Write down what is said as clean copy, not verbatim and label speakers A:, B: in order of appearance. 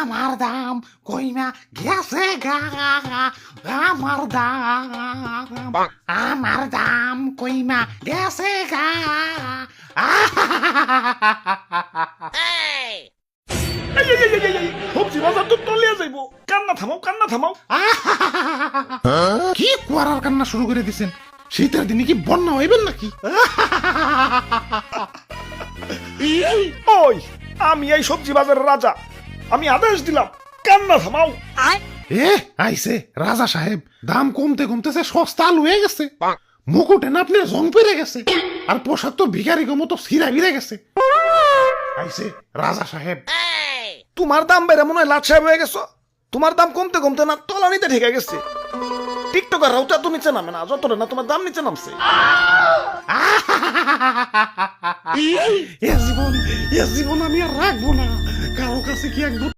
A: আমার দাম কইমা গেছে গা, আমার দাম কইমা গেছে গা।
B: সবজি বাজার তো তলিয়ে যাইবো, কান্না থামাও।
A: কি কুয়ারার কান্না শুরু করে দিছেন? শীতের দিনে কি বন্যা হইবেন নাকি?
B: ওই আমি এই সবজি বাজারের রাজা, আমি আদেশ দিলাম কান্না থামাও।
A: এ আইছে রাজা সাহেব, দাম কমতে কমতেছে সস্তা আলু হয়ে গেছে। মুকুটে না আপনার জং পেরে গেছে, আর পোশাক তো ভিখারি মতো ছিঁড়া ভিড়ে গেছে। আইছে রাজা সাহেব।
B: তোমার দাম বেড়ে মনে হয় লাট সাহেব হয়ে গেছো। তোমার দাম কমতে কমতে না তলানিতে ঠেকে গেছে। টিকটকাররাও তো এত নিচে নামে না যতটা না তোমার দাম নিচে নামছে।
A: এ জীবন আমি আর রাখবো না। কারো কাছে কি একদম